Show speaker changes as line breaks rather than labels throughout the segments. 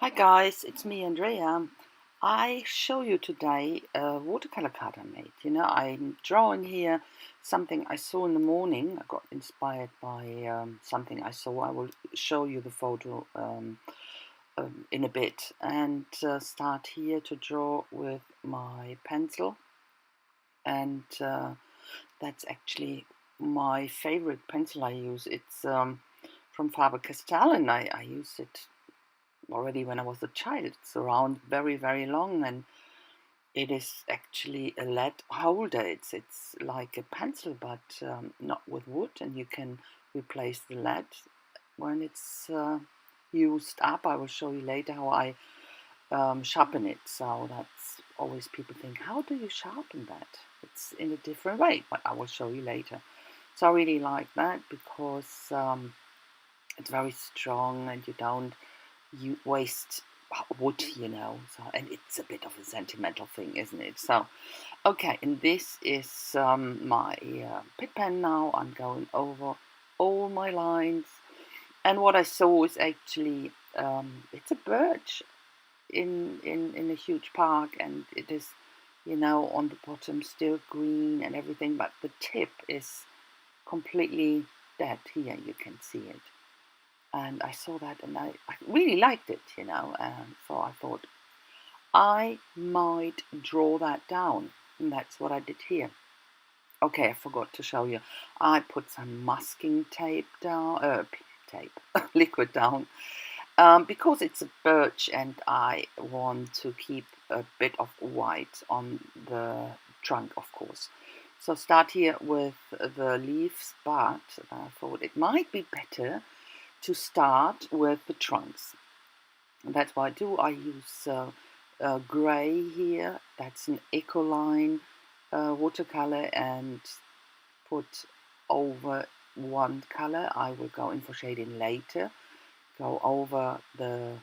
Hi guys, it's me Andrea. I show you today a watercolor card I made. I'm drawing here something I saw in the morning. I got inspired by something I saw. I will show you the photo in a bit and start here to draw with my pencil. And that's actually my favorite pencil I use. It's from Faber-Castell, and I used it already when I was a child. It's around very, very long, and it is actually a lead holder. It's like a pencil, but not with wood, and you can replace the lead when it's used up. I will show you later how I sharpen it. So that's always people think, how do you sharpen that? It's in a different way, but I will show you later. So I really like that because it's very strong, and you waste wood, so, and it's a bit of a sentimental thing, isn't it? So okay, and this is my pit pen. Now I'm going over all my lines, and what I saw is actually it's a birch in a huge park, and it is, on the bottom still green and everything, but the tip is completely dead. Here you can see it, and I saw that, and I really liked it, and so I thought I might draw that down, and that's what I did here. Okay, I forgot to show you. I put some masking tape down, liquid down, because it's a birch, and I want to keep a bit of white on the trunk, of course. So start here with the leaves, but I thought it might be better to start with the trunks. And that's what I do. I use grey here. That's an Ecoline watercolor, and put over one color. I will go in for shading later. Go over the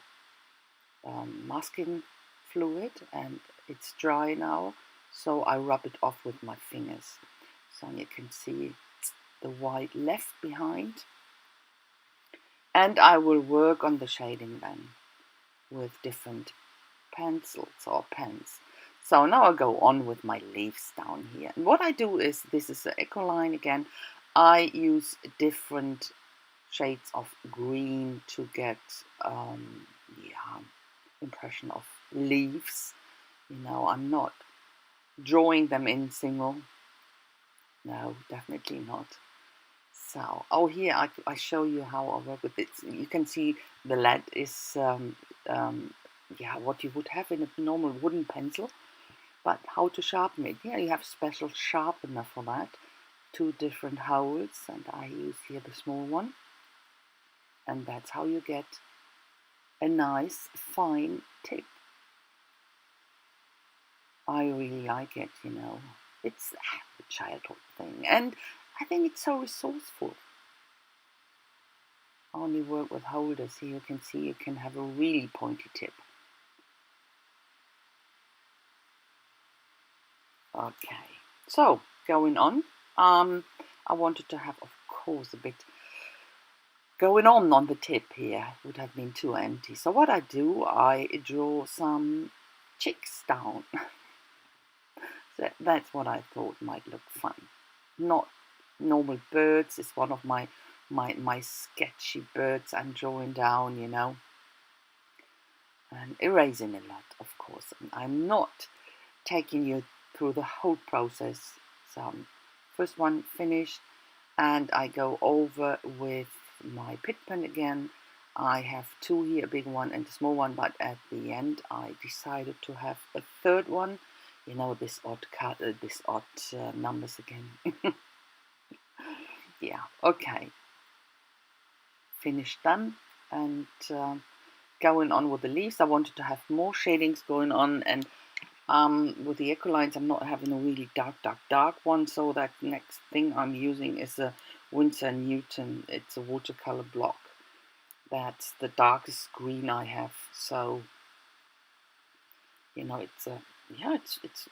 masking fluid, and it's dry now. So I rub it off with my fingers. So you can see the white left behind. And I will work on the shading then with different pencils or pens. So now I'll go on with my leaves down here. And what I do is, this is the Ecoline again. I use different shades of green to get impression of leaves. I'm not drawing them in single. No, definitely not. So, here I show you how I work with it. You can see the lead is what you would have in a normal wooden pencil, but how to sharpen it. Yeah, you have special sharpener for that. Two different holes, and I use here the small one, and that's how you get a nice fine tip. I really like it. It's a childhood thing, and I think it's so resourceful. I only work with holders. Here you can see you can have a really pointy tip. Okay, so going on, I wanted to have, of course, a bit going on the tip here. It would have been too empty. So what I do, I draw some chicks down. So that's what I thought might look fun. Not normal birds. It's one of my sketchy birds I'm drawing down, and erasing a lot, of course. And I'm not taking you through the whole process. So first one finished, and I go over with my pit pen again. I have two here, a big one and a small one, but at the end I decided to have a third one. This odd numbers again. Yeah, okay. Finished them, and going on with the leaves. I wanted to have more shadings going on, and with the Ecolines, I'm not having a really dark one, so that next thing I'm using is a Winsor & Newton. It's a watercolor block. That's the darkest green I have. So, it's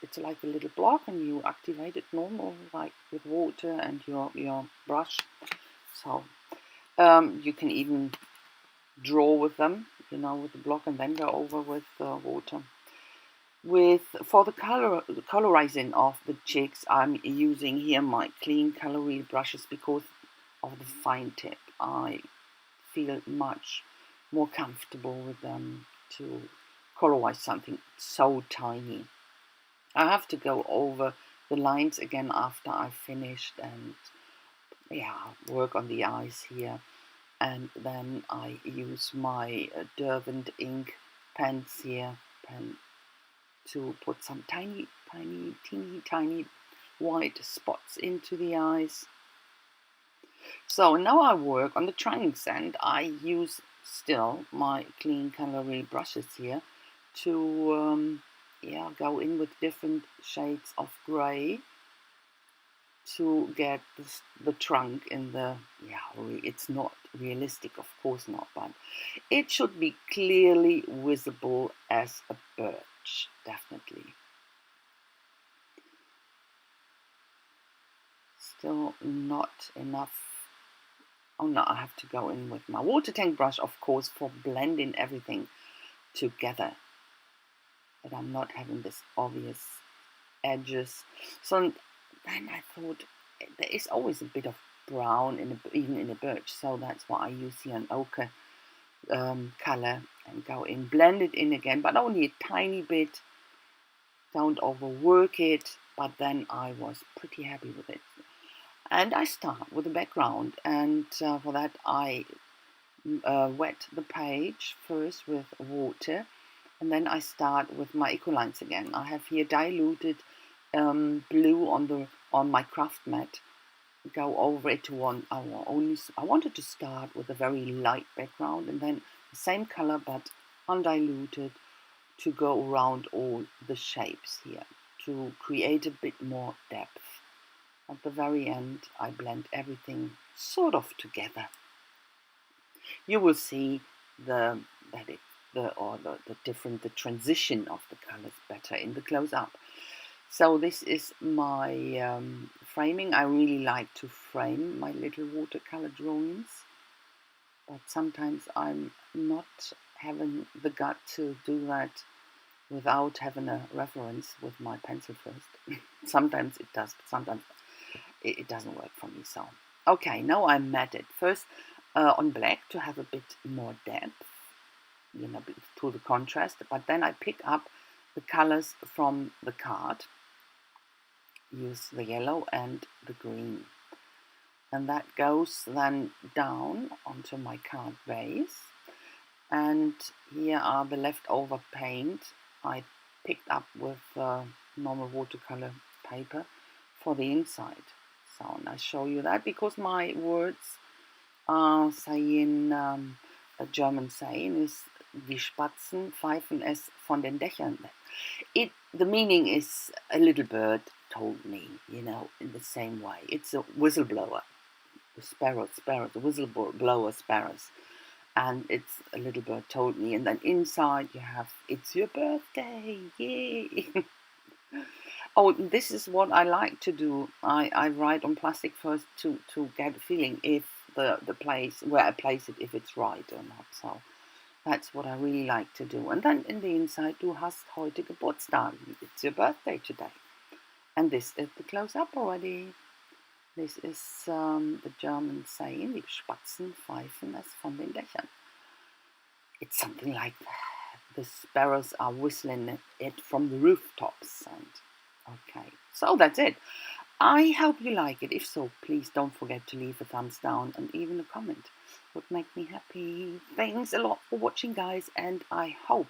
it's like a little block, and you activate it normal, like with water and your brush. So, you can even draw with them, with the block, and then go over with water. For the colorizing of the chicks, I'm using here my clean color wheel brushes because of the fine tip. I feel much more comfortable with them to colorize something so tiny. I have to go over the lines again after I've finished and work on the eyes here. And then I use my Derwent ink pens here, to put some tiny, tiny, teeny, tiny white spots into the eyes. So now I work on the trunks, and I use still my clean color wheel brushes here to go in with different shades of grey to get the trunk in the, it's not realistic, of course not, but it should be clearly visible as a birch, definitely. Still not enough. Oh no, I have to go in with my water tank brush, of course, for blending everything together, that I'm not having this obvious edges. So then I thought there is always a bit of brown even in a birch, so that's why I use here an ochre color and go in, blend it in again, but only a tiny bit. Don't overwork it. But then I was pretty happy with it. And I start with the background, and for that I wet the page first with water, and then I start with my eco lines again. I have here diluted blue on my craft mat. Go over it to one hour. I wanted to start with a very light background, and then the same color but undiluted to go around all the shapes here to create a bit more depth. At the very end, I blend everything sort of together. You will see the transition of the colors better in the close-up. So this is my framing. I really like to frame my little watercolor drawings, but sometimes I'm not having the gut to do that without having a reference with my pencil first. Sometimes it does, but sometimes it doesn't work for me. So, okay, now I matte it first on black to have a bit more depth, to the contrast. But then I pick up the colors from the card, use the yellow and the green, and that goes then down onto my card base. And here are the leftover paint I picked up with normal watercolor paper for the inside. So, and I show you that because my words are saying, a German saying is, die Spatzen pfeifen es von den Dächern. The meaning is, a little bird told me, in the same way. It's a whistleblower, the the whistleblower sparrows. And it's a little bird told me, and then inside you have, it's your birthday, yay! Oh, this is what I like to do. I write on plastic first to get a feeling if the place where I place it, if it's right or not. So that's what I really like to do. And then in the inside, du hast heute Geburtstag. It's your birthday today. And this is the close-up already. This is the German saying, die Spatzen pfeifen es von den Dächern. It's something like the sparrows are whistling it from the rooftops. And okay, so that's it. I hope you like it. If so, please don't forget to leave a thumbs down and even a comment. Would make me happy. Thanks a lot for watching, guys, and I hope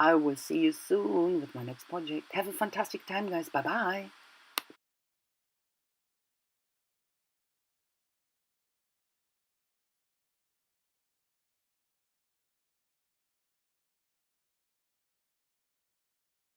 I will see you soon with my next project. Have a fantastic time, guys. Bye bye.